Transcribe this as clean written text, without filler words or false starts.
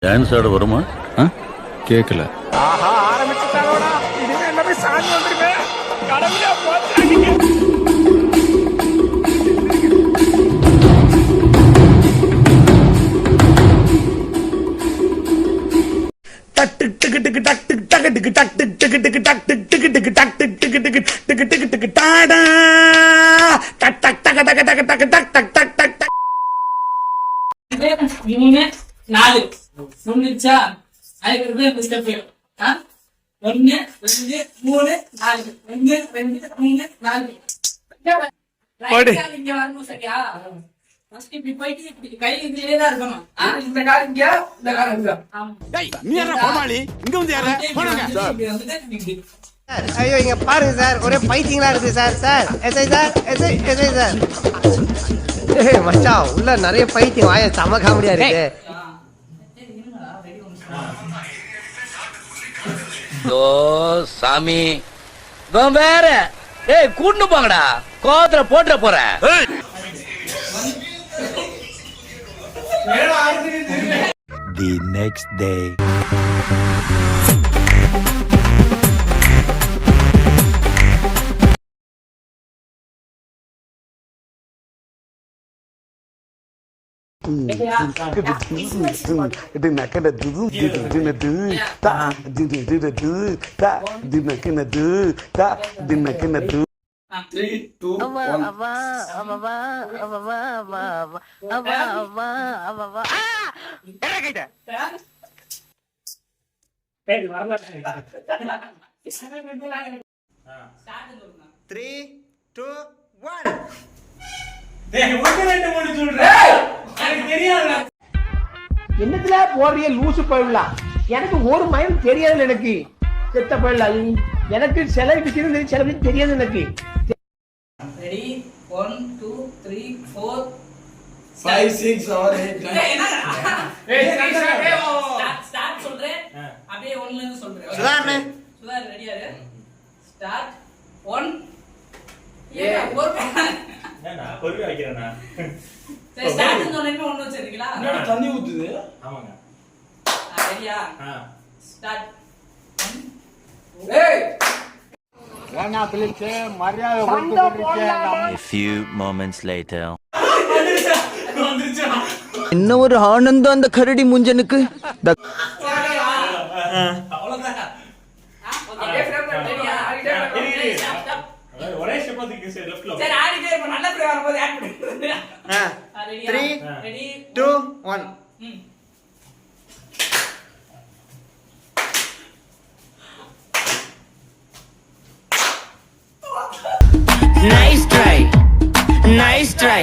Dance ஆட வருமா? கேட்கல. ஆஹா ஆரம்பிச்சுட்டாங்களா? இனிமே எல்லாமே சாங் வந்துருமே. கடவுளே போச்சாங்க. டக் டிக் டிக் டிக் டக் டிக் டக் டிக் டக் டிக் டிக் டிக் டக் டிக் டிக் டிக் டக் டிக் டிக் டிக் டிக் டிக் டிக் டாடா டக் டக் டக் டக் டக் டக் டக் டக் டக் டக் டக். இனிமே 4 முடிஞ்சா அதுக்கு ஸ்டெப் 1 2 3 4 1 2 3 4 போடு. இங்க வரணும் சரியா? ஃபர்ஸ்ட் இப்படி போயிட்டு இப்படி கை இதுலயே தான் இருக்கணும். இந்த கால் இங்க, இந்த கால் இங்க. ஆமா. டேய் நீ யாரா கோமாளி? இங்க வந்து யாரா? போடுங்க. இப்படி வந்து இப்படி. ஐயோ இங்க பாருங்க சார், ஒரே பைத்தியங்களா இருக்கு sir. Sir SI sir, SI sir. ஏய் மச்சான், உள்ள நிறைய பைத்தியம், வாய செம காமெடியா இருக்கு. ஓ சாமி வேற ஏய் கூட்டு போங்கடா, கோவத்துல போட்டுற போறேன். The next day. டேய் வரல. 3 2 1. டேய் 1 2 3 சொல்றே. எனக்கு தெரியாதுடா. என்னத்துல போறிய லூசு போயிடலாம். எனக்கு ஒரு மைல் தெரியாது. எனக்கு செத்த போயிடலாம். எனக்கு சில விஷயம் சில விஷயம் தெரியாது எனக்கு. ரெடி 1 2 3 4 5 6 7 8 9. ஏய் ஸ்டார்ட் சொல்றேன். அப்படியே 1ல இருந்து சொல்றேன். சுதா ரெடியா இரு. ஸ்டார்ட் 1 ஒரு ஏண்டா பொறுமை வைக்கிறேனா? சரி ஸ்டார்ட் சொன்னேனே 1 வச்சிருக்கீங்களா? என்னடா தண்ணி ஊத்துது? ஆமாங்க. ரெடியா? ஸ்டார்ட். ஏய் ஏன்னா பிள்ளைக்கு மரியாதை கொடுத்து A few moments later. வந்துருச்சா? என்ன ஒரு ஆனந்தம் அந்த கரடி முஞ்சனுக்கு. அவ்வளவுதான். ஓகே ரெடியா? ஒரே ஷெப்பத்துக்கு சரி லெஃப்ட்ல. சரி ஆடிட்டே இருப்ப நல்ல பிளே வரும்போது ஆட் பண்ணு. ரெடியா? 3 ready 2 1. Nice try, nice try.